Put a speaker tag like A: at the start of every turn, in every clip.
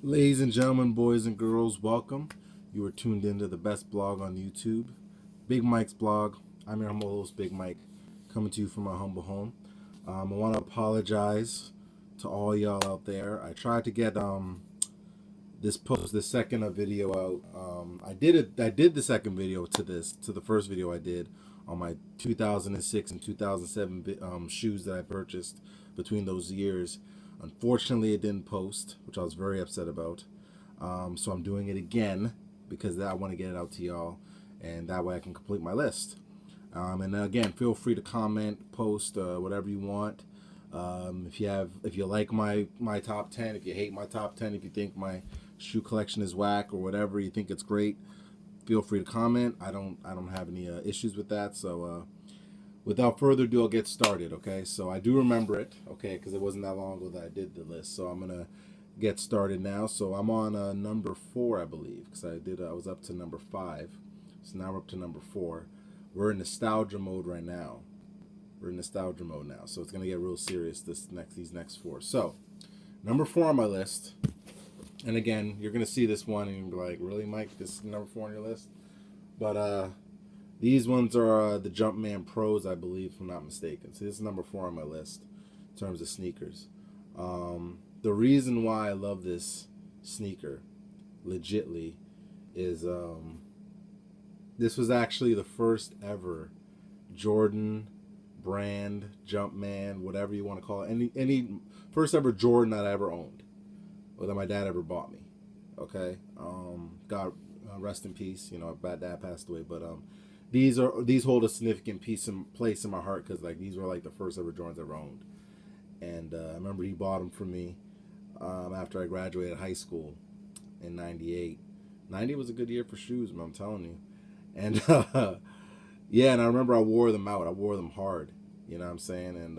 A: Ladies and gentlemen, boys and girls, welcome. You are tuned into the best blog on YouTube, Bigmikes blog. I'm your humble host, Big Mike, coming to you from my humble home. I want to apologize to all y'all out there. I tried to get this second video out. I did it. I did the second video to the first video I did on my 2006 and 2007 shoes that I purchased between those years. Unfortunately, it didn't post, which I was very upset about. So I'm doing it again because I want to get it out to y'all, and that way I can complete my list. And again, feel free to comment, post whatever you want. If you like my top 10, if you hate my top 10, if you think my shoe collection is whack or whatever, you think it's great, feel free to comment. I don't have any issues with that. So without further ado, I'll get started. Okay, so I do remember it. Okay, because it wasn't that long ago that I did the list. So I'm gonna get started now. So I'm on number 4, I believe, because I was up to number 5. So now we're up to number 4. We're in nostalgia mode right now. So it's gonna get real serious these next 4. So number 4 on my list, and again, you're gonna see this one and you'll be like, really, Mike? This is number 4 on your list? But these ones are the Jumpman Pros, I believe, if I'm not mistaken. So this is number 4 on my list in terms of sneakers. The reason why I love this sneaker, legitly, is this was actually the first ever Jordan brand, Jumpman, whatever you want to call it, any first ever Jordan that I ever owned, or that my dad ever bought me. Okay, God rest in peace. You know, my dad passed away, but these hold a significant place in my heart because like these were like the first ever Jordans I ever owned, and I remember he bought them for me after I graduated high school in '98. '90 was a good year for shoes, man, I'm telling you, and yeah, and I remember I wore them out. I wore them hard, you know what I'm saying, and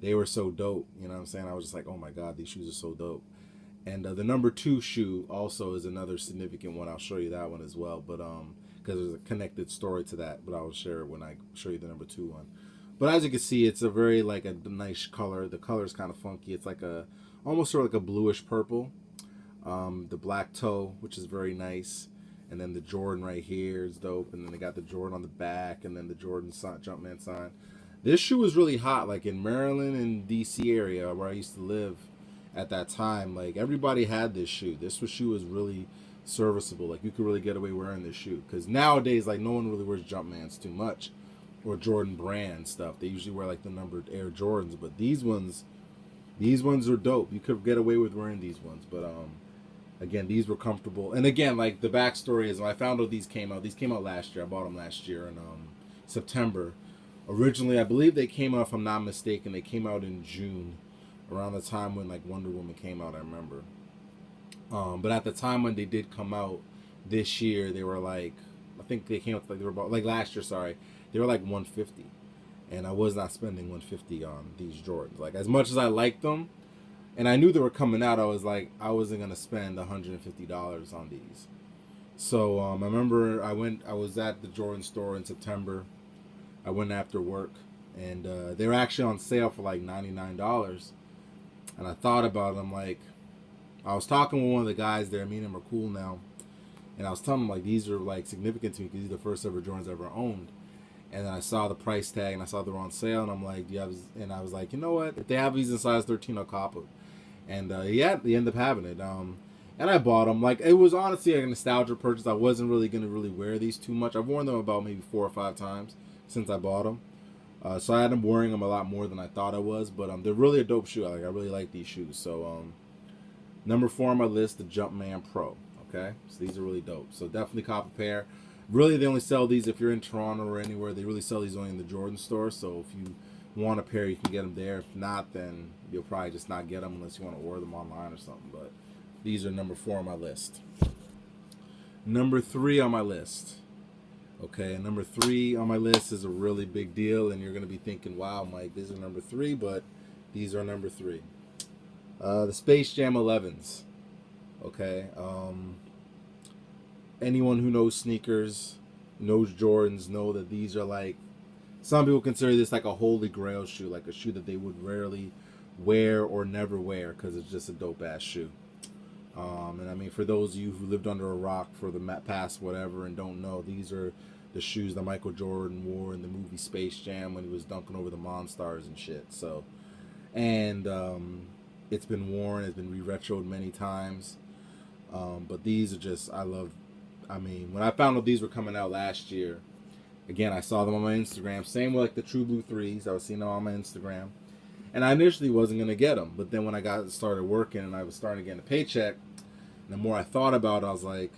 A: they were so dope, you know what I'm saying. I was just like, oh my God, these shoes are so dope. And the number 2 shoe also is another significant one. I'll show you that one as well, but because there's a connected story to that, but I'll share it when I show you the number 2 one. But as you can see, it's a very like a nice color. The color is kind of funky. It's like almost sort of like a bluish purple. The black toe, which is very nice, and then the Jordan right here is dope, and then they got the Jordan on the back, and then the Jordan Jumpman sign. This shoe was really hot, like in Maryland and DC area where I used to live at that time. Like everybody had this shoe. Shoe was really serviceable. Like you could really get away wearing this shoe, because nowadays like no one really wears Jumpmans too much, or Jordan brand stuff. They usually wear like the numbered Air Jordans, but these ones are dope. You could get away with wearing these ones, but again, these were comfortable. And again, like the backstory is when I found out these came out last year. I bought them last year in September. Originally, I believe they came out, if I'm not mistaken, they came out in June, around the time when like Wonder Woman came out, I remember. But at the time when they did come out this year, they were like, I think they came out like they were about like last year. Sorry, they were like 150, and I was not spending 150 on these Jordans. Like as much as I liked them, and I knew they were coming out, I was like, I wasn't gonna spend $150 on these. So I remember I was at the Jordan store in September. I went after work, and they were actually on sale for like $99. And I thought about it. I'm like, I was talking with one of the guys there. Me and him are cool now, and I was telling him like these are like significant to me because these are the first ever Jordans I ever owned. And then I saw the price tag, and I saw they were on sale, and I'm like, yeah. And I was like, you know what? If they have these in size 13, I'll cop it. And yeah, they ended up having it. And I bought them. Like it was honestly like a nostalgia purchase. I wasn't really gonna wear these too much. I've worn them about maybe 4 or 5 times since I bought them. So I ended up wearing them a lot more than I thought I was. But they're really a dope shoe. I really like these shoes. So number 4 on my list, the Jumpman Pro. Okay, so these are really dope. So definitely cop a pair. Really, they only sell these if you're in Toronto or anywhere. They really sell these only in the Jordan store. So if you want a pair, you can get them there. If not, then you'll probably just not get them unless you want to order them online or something. But these are number 4 on my list. Number 3 on my list. Okay, and number 3 on my list is a really big deal, and you're going to be thinking, wow, Mike, these are number 3, but these are number 3. The Space Jam 11s. Okay, anyone who knows sneakers, knows Jordans, know that these are like, some people consider this like a holy grail shoe, like a shoe that they would rarely wear or never wear because it's just a dope ass shoe. And I mean, for those of you who lived under a rock for the past whatever and don't know, these are the shoes that Michael Jordan wore in the movie Space Jam when he was dunking over the Monstars and shit. So, and it's been worn, it's been re-retroed many times. But these are just, I love. I mean, when I found out these were coming out last year, again, I saw them on my Instagram. Same with like the True Blue 3s. I was seeing them on my Instagram. And I initially wasn't going to get them. But then when I started working and I was starting to get a paycheck, the more I thought about it, I was like,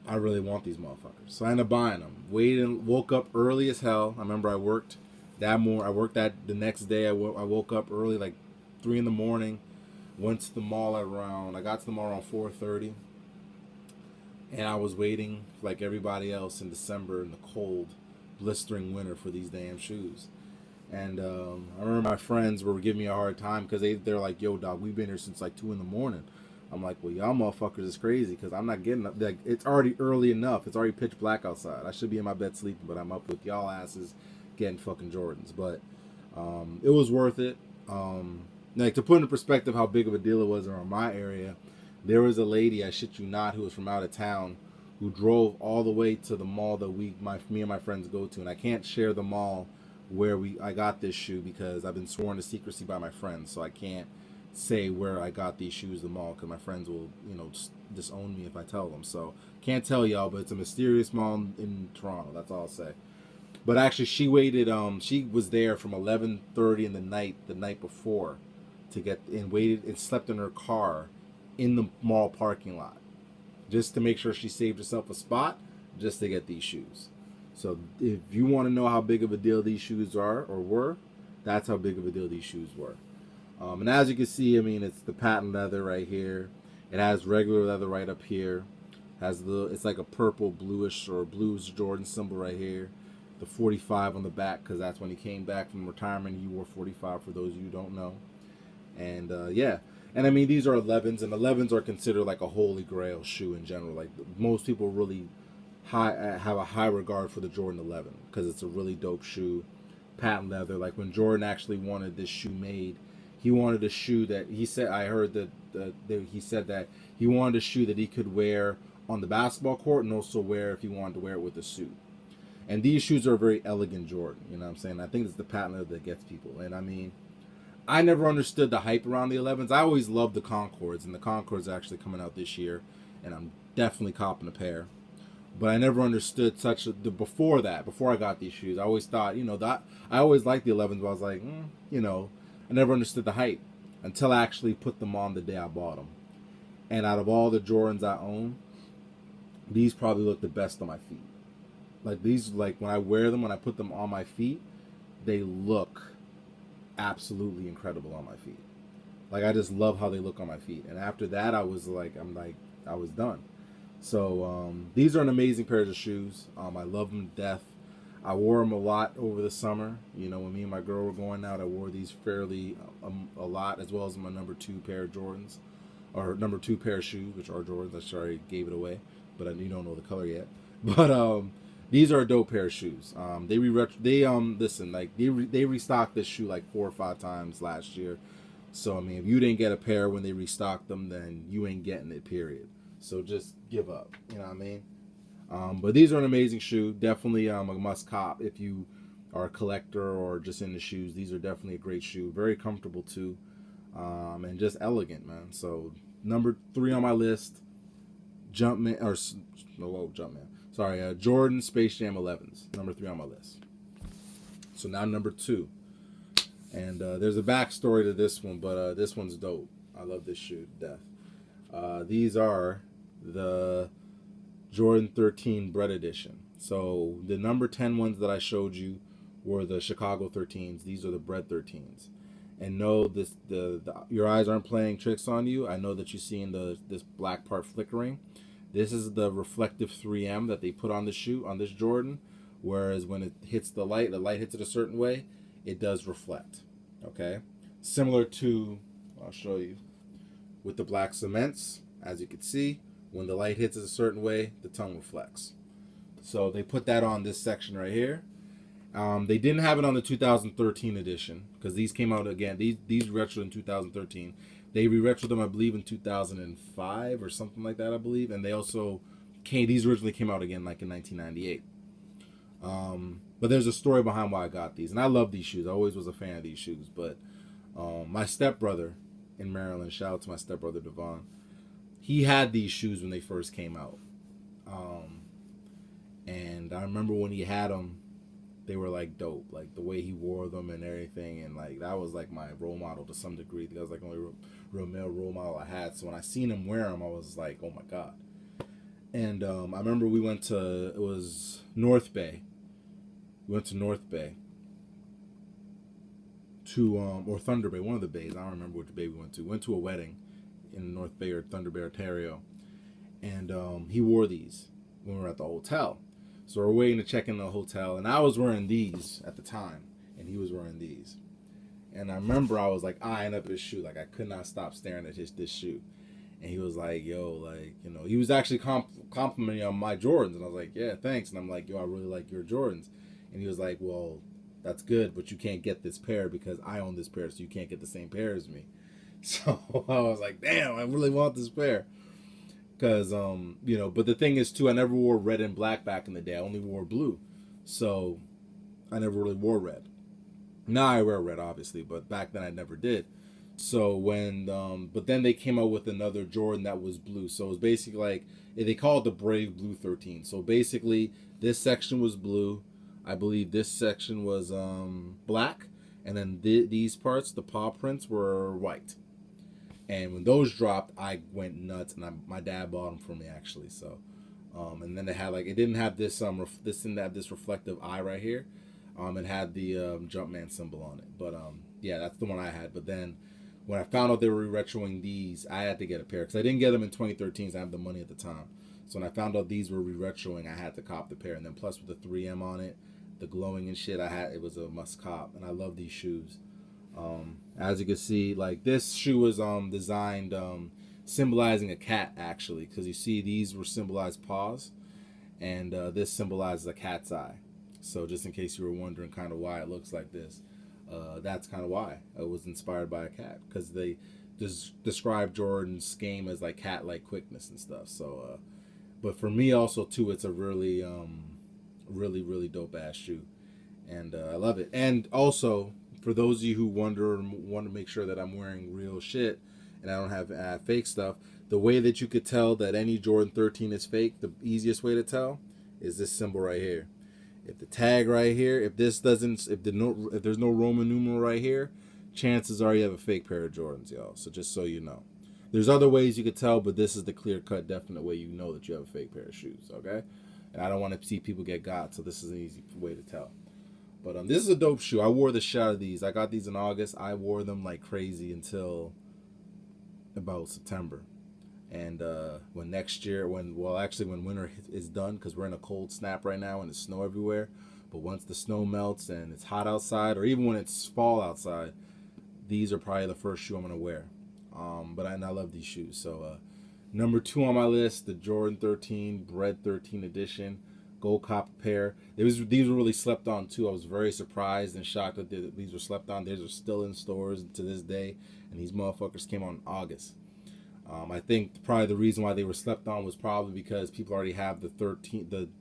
A: I really want these motherfuckers. So I ended up buying them. Woke up early as hell. I remember I worked that the next day. I woke up early, like 3 in the morning. Went to the mall I got to the mall around 4:30. And I was waiting like everybody else in December in the cold, blistering winter for these damn shoes. And I remember my friends were giving me a hard time because they're like, yo, dog, we've been here since like 2 in the morning. I'm like, well, y'all motherfuckers is crazy because I'm not getting up. Like, it's already early enough. It's already pitch black outside. I should be in my bed sleeping, but I'm up with y'all asses getting fucking Jordans. But it was worth it. Like, to put into perspective how big of a deal it was around my area, there was a lady, I shit you not, who was from out of town who drove all the way to the mall that me and my friends go to. And I can't share the mall where I got this shoe because I've been sworn to secrecy by my friends, so I can't say where I got these shoes at the mall because my friends will, just disown me if I tell them. So can't tell y'all, but it's a mysterious mall in Toronto. That's all I'll say. But actually, she waited. She was there from 11:30 in the night before, to get and waited and slept in her car, in the mall parking lot, just to make sure she saved herself a spot, just to get these shoes. So if you want to know how big of a deal these shoes are or were, that's how big of a deal these shoes were. And as you can see, I mean, it's the patent leather right here. It has regular leather right up here. It's like a purple bluish or blues Jordan symbol right here. The 45 on the back because that's when he came back from retirement. He wore 45 for those of you who don't know. And yeah. And I mean, these are 11s, and 11s are considered like a holy grail shoe in general. Like, most people really have a high regard for the Jordan 11 because it's a really dope shoe, patent leather. Like, when Jordan actually wanted this shoe made, he wanted a shoe that he said. I heard that he said that he wanted a shoe that he could wear on the basketball court and also wear if he wanted to wear it with a suit. And these shoes are a very elegant Jordan. You know what I'm saying? I think it's the patent leather that gets people. And I mean, I never understood the hype around the 11s. I always loved the Concords, and the Concords are actually coming out this year, and I'm definitely copping a pair. But I never understood before I got these shoes. I always thought, that I always liked the 11s, but I was like, I never understood the hype until I actually put them on the day I bought them. And out of all the Jordans I own, these probably look the best on my feet. Like, these, like, when I wear them, when I put them on my feet, they look absolutely incredible on my feet. Like, I just love how they look on my feet. And after that, I was done. So these are an amazing pair of shoes. I love them to death. I wore them a lot over the summer. When me and my girl were going out, I wore these fairly a lot, as well as my number 2 pair of Jordans, or number 2 pair of shoes, which are Jordans. I sorry gave it away, but you don't know the color yet. But these are a dope pair of shoes. They restocked this shoe like 4 or 5 times last year. So I mean, if you didn't get a pair when they restocked them, then you ain't getting it. Period. So just give up. You know what I mean? But these are an amazing shoe. Definitely a must cop if you are a collector or just into shoes. These are definitely a great shoe. Very comfortable too, and just elegant, man. So number 3 on my list, Jumpman. Sorry, Jordan Space Jam 11s. Number 3 on my list. So now number 2. And there's a backstory to this one, but this one's dope. I love this shoe to death. These are the Jordan 13 Bread Edition. So the number 10 ones that I showed you were the Chicago 13s. These are the Bread 13s. And no, your eyes aren't playing tricks on you. I know that you're seeing this black part flickering. This is the reflective 3M that they put on the shoe, on this Jordan. Whereas when it hits the light hits it a certain way, it does reflect. Okay? Similar to, I'll show you, with the black cements, as you can see, when the light hits it a certain way, the tongue reflects. So they put that on this section right here. They didn't have it on the 2013 edition because these came out again. These retro in 2013. They re-retroed them, I believe, in 2005 or something like that, I believe. And they also these originally came out again like in 1998. But there's a story behind why I got these. And I love these shoes. I always was a fan of these shoes. But my stepbrother in Maryland, shout out to my stepbrother Devon, he had these shoes when they first came out. And I remember when he had them, they were like dope, like the way he wore them and everything, and like that was like my role model to some degree. That was like the only real male role model I had. So when I seen him wear them, I was like, oh my god. And I remember we went to, it was North Bay. We went to North Bay to or Thunder Bay, one of the bays. I don't remember which bay we went to. We went to a wedding in North Bay or Thunder Bay, Ontario, and he wore these when we were at the hotel. So we're waiting to check in the hotel, and I was wearing these at the time, and he was wearing these. And I remember I was like eyeing up his shoe, like I could not stop staring at this shoe. And he was like, yo, like, you know, he was actually complimenting on my Jordans, and I was like, yeah, thanks. And I'm like, yo, I really like your Jordans. And he was like, well, that's good, but you can't get this pair because I own this pair, so you can't get the same pair as me. So I was like, damn, I really want this pair. Because, you know, but the thing is, too, I never wore red and black back in the day. I only wore blue. So I never really wore red. Now I wear red, obviously, but back then I never did. So when, but then they came out with another Jordan that was blue. So it was basically like, they call it the Brave Blue 13. So basically, this section was blue. I believe this section was black. And then these parts, the paw prints, were white. And when those dropped, I went nuts, and my dad bought them for me actually. So, and then they had like, it didn't have this this didn't have this reflective eye right here. It had the Jumpman symbol on it. But yeah, that's the one I had. But then when I found out they were retroing these, I had to get a pair because I didn't get them in 2013. So I had the money at the time. So when I found out these were re-retroing, I had to cop the pair. And then plus with the 3M on it, the glowing and shit, it was a must cop. And I love these shoes. As you can see, like this shoe was designed symbolizing a cat actually, because you see these were symbolized paws, and this symbolizes a cat's eye. So just in case you were wondering kind of why it looks like this, that's kind of why it was inspired by a cat, because they describe Jordan's game as like cat-like quickness and stuff. So, but for me also too, it's a really, really dope ass shoe, and I love it. And also, for those of you who wonder and want to make sure that I'm wearing real shit and I don't have fake stuff, the way that you could tell that any Jordan 13 is fake, the easiest way to tell is this symbol right here. If the tag right here, if there's no Roman numeral right here, chances are you have a fake pair of Jordans, y'all. So just so you know. There's other ways you could tell, but this is the clear-cut, definite way you know that you have a fake pair of shoes, okay? And I don't want to see people get got, so this is an easy way to tell. But this is a dope shoe. I wore the shit out of these. I got these in August. I wore them like crazy until about September. And when winter is done, because we're in a cold snap right now and it's snow everywhere. But once the snow melts and it's hot outside, or even when it's fall outside, these are probably the first shoe I'm going to wear. But I love these shoes. So number 2 on my list, the Jordan 13 Bread 13 edition. Gold copper pair. These were really slept on too. I was very surprised and shocked that these were slept on. These are still in stores to this day, and these motherfuckers came out in August. I think probably the reason why they were slept on was probably because people already have the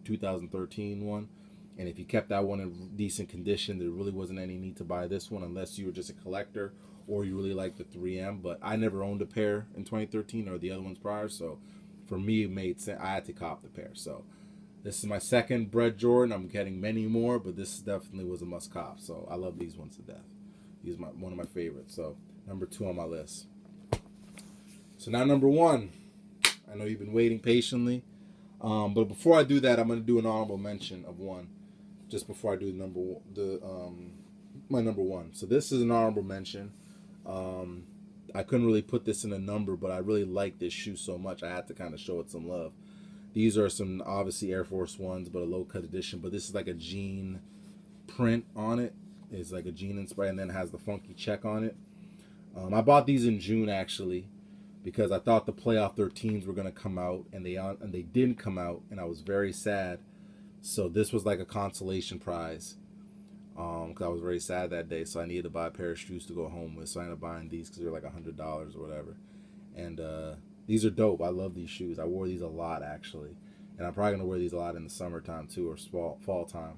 A: 2013 one, and if you kept that one in decent condition, there really wasn't any need to buy this one unless you were just a collector or you really like the 3M. But I never owned a pair in 2013 or the other ones prior, so for me it made sense. I had to cop the pair. So this is my second Bread Jordan. I'm getting many more, but this definitely was a must cop. So I love these ones to death. These are one of my favorites. So number 2 on my list. So now number 1. I know you've been waiting patiently, but before I do that, I'm going to do an honorable mention of one. Just before I do my number 1. So this is an honorable mention. I couldn't really put this in a number, but I really like this shoe so much I had to kind of show it some love. These are some obviously Air Force Ones, but a low cut edition. But this is like a jean print on it. It's like a jean inspired, and then it has the funky check on it. I bought these in June actually, because I thought the playoff 13s were gonna come out, and they didn't come out, and I was very sad. So this was like a consolation prize. because I was very sad that day, so I needed to buy a pair of shoes to go home with. So I ended up buying these because they're like $100 or whatever. And these are dope. I love these shoes. I wore these a lot actually, and I'm probably gonna wear these a lot in the summertime too, or fall time.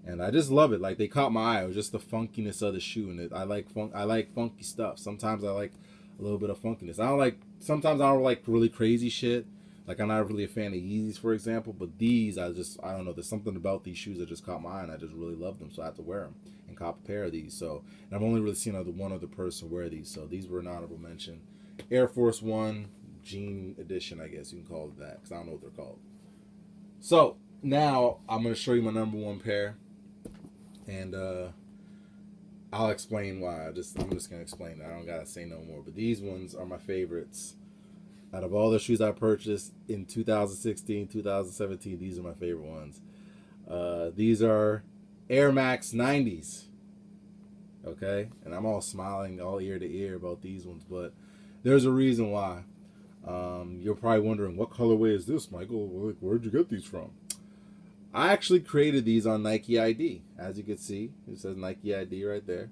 A: And I just love it. Like, they caught my eye. It was just the funkiness of the shoe, and I like I like funky stuff. Sometimes I like a little bit of funkiness. I don't like. Sometimes I don't like really crazy shit. Like, I'm not really a fan of Yeezys, for example. But these, I don't know. There's something about these shoes that just caught my eye, and I just really love them. So I had to wear them and cop a pair of these. So, and I've only really seen one other person wear these. So these were an honorable mention. Air Force One Jean Edition, I guess you can call it that, because I don't know what they're called. So now I'm gonna show you my number one pair. And I'll explain why. I'm just gonna explain that. I don't gotta say no more. But these ones are my favorites. Out of all the shoes I purchased in 2016, 2017, these are my favorite ones. These are Air Max 90s. Okay, and I'm all smiling, all ear to ear about these ones, but there's a reason why. You're probably wondering, what colorway is this, Michael? Where'd you get these from? I actually created these on Nike ID. As you can see, it says Nike ID right there.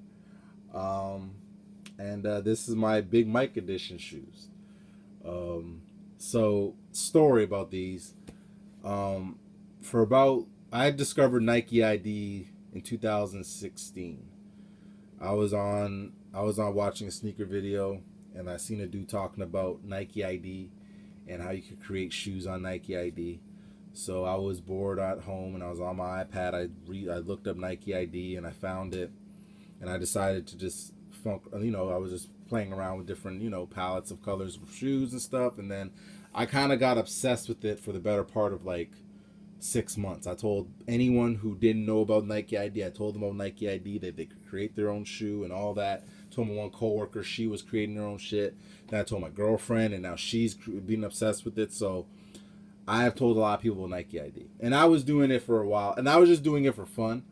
A: And this is my Bigmike edition shoes. So, story about these. I discovered Nike ID in 2016. I was on watching a sneaker video, and I seen a dude talking about Nike ID and how you could create shoes on Nike ID. So I was bored at home, and I was on my iPad. I looked up Nike ID, and I found it, and I decided to just I was just playing around with different, palettes of colors of shoes and stuff, and then I kind of got obsessed with it for the better part of like 6 months. I told anyone who didn't know about Nike ID, I told them about Nike ID, that they could create their own shoe and all that. I told my one coworker she was creating her own shit. Then I told my girlfriend, and now she's being obsessed with it. So I have told a lot of people Nike ID. And I was doing it for a while. And I was just doing it for fun.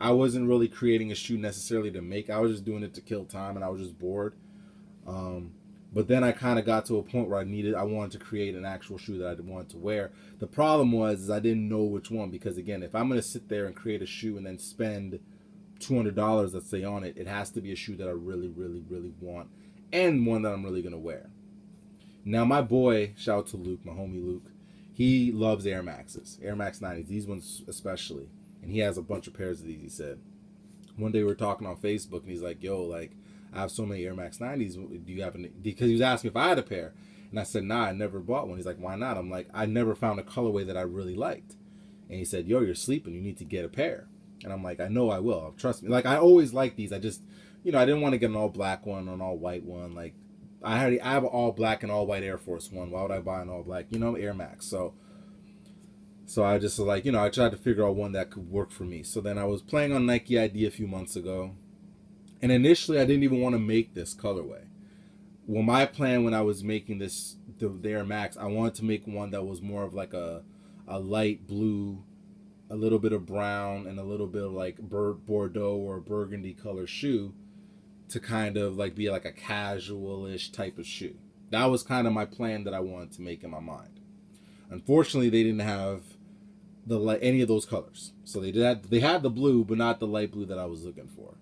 A: I wasn't really creating a shoe necessarily to make. I was just doing it to kill time, and I was just bored. But then I kind of got to a point where I wanted to create an actual shoe that I wanted to wear. The problem was I didn't know which one, because again, if I'm going to sit there and create a shoe and then spend $200, let's say, on it, it has to be a shoe that I really, really, really want, and one that I'm really going to wear. Now, my boy, shout out to Luke, my homie Luke, he loves Air Maxes, Air Max 90s, these ones especially. And he has a bunch of pairs of these, he said. One day we were talking on Facebook, and he's like, yo, like, I have so many Air Max 90s. Do you have any? Because he was asking if I had a pair. And I said, nah, I never bought one. He's like, why not? I'm like, I never found a colorway that I really liked. And he said, yo, you're sleeping. You need to get a pair. And I'm like, I know I will. Trust me. Like, I always like these. I just, I didn't want to get an all black one or an all white one. Like, I have an all black and all white Air Force One. Why would I buy an all black? Air Max. So I just was like, I tried to figure out one that could work for me. So then I was playing on Nike ID a few months ago. And initially, I didn't even want to make this colorway. Well, my plan when I was making the Air Max, I wanted to make one that was more of like a light blue, a little bit of brown, and a little bit of like Bordeaux or burgundy color shoe, to kind of like be like a casual-ish type of shoe. That was kind of my plan that I wanted to make in my mind. Unfortunately, they didn't have any of those colors. So they had the blue, but not the light blue that I was looking for.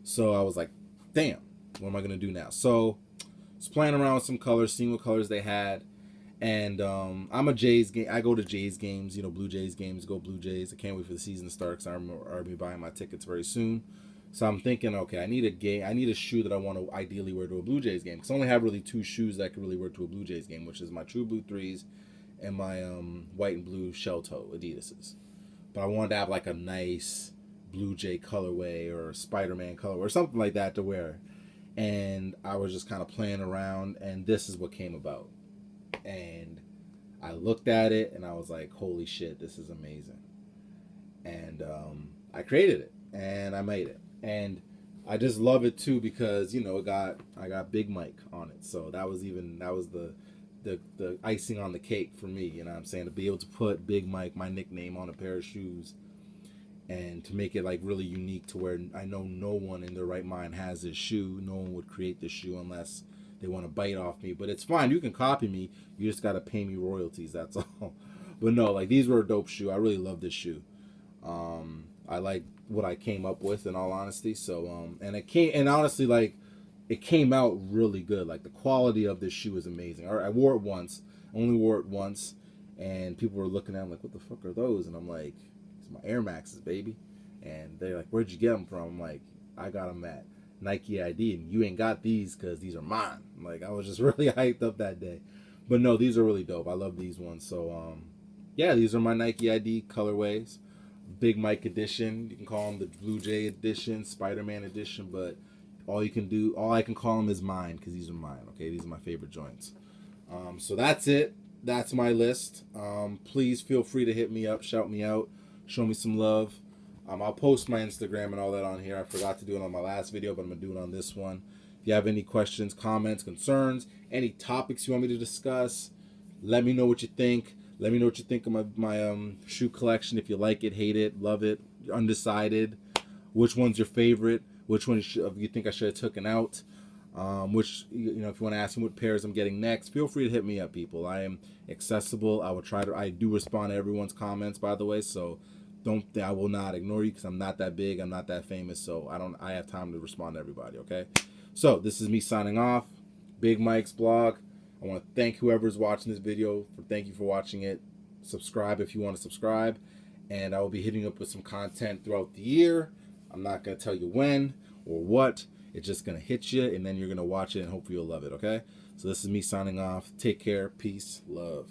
A: So I was like, damn, what am I going to do now? So I was playing around with some colors, seeing what colors they had. And I'm a Jays game. I go to Jays games, Blue Jays games. Go Blue Jays. I can't wait for the season to start, because I'll be buying my tickets very soon. So I'm thinking, okay, I need a shoe that I want to ideally wear to a Blue Jays game. Because I only have really two shoes that I can really wear to a Blue Jays game, which is my True Blue 3s and my white and blue shell toe Adidas's. But I wanted to have like a nice Blue Jay colorway or Spider-Man colorway or something like that to wear. And I was just kind of playing around, and this is what came about. And I looked at it, and I was like, holy shit, this is amazing. And I created it, and I made it. And I just love it too, because I got Big Mike on it. So that was the icing on the cake for me, what I'm saying, to be able to put Big Mike, my nickname, on a pair of shoes, and to make it like really unique, to where I know no one in their right mind has this shoe. No one would create this shoe unless they want to bite off me. But it's fine, you can copy me, you just got to pay me royalties, that's all. But no, like, these were a dope shoe. I really love this shoe. I like what I came up with, in all honesty. So and honestly, like, it came out really good. Like, the quality of this shoe is amazing. I wore it once, only wore it once, and people were looking at me like, what the fuck are those? And I'm like, it's my Air Maxes, baby. And they're like, where'd you get them from? I'm like, I got them at Nike ID, and you ain't got these because these are mine. Like, I was just really hyped up that day. But no, these are really dope. I love these ones. So yeah, these are my Nike ID colorways. Big Mike edition. You can call them the Blue Jay edition, Spider-Man edition, but all I can call them is mine, because these are mine. Okay, these are my favorite joints. So that's it. That's my list. Please feel free to hit me up, shout me out, show me some love. I'll post my Instagram and all that on here. I forgot to do it on my last video, but I'm going to do it on this one. If you have any questions, comments, concerns, any topics you want me to discuss, let me know what you think. Let me know what you think of my shoe collection. If you like it, hate it, love it, you're undecided. Which one's your favorite? Which one you think I should have taken out? If you want to ask me what pairs I'm getting next, feel free to hit me up, people. I am accessible. I do respond to everyone's comments, by the way, so I will not ignore you, because I'm not that big, I'm not that famous, so I have time to respond to everybody, okay? So this is me signing off. Bigmikes blog. I want to thank whoever's watching this video. Thank you for watching it. Subscribe if you want to subscribe, and I will be hitting up with some content throughout the year. I'm not going to tell you when or what. It's just going to hit you, and then you're going to watch it, and hopefully you'll love it, okay? So this is me signing off. Take care. Peace. Love.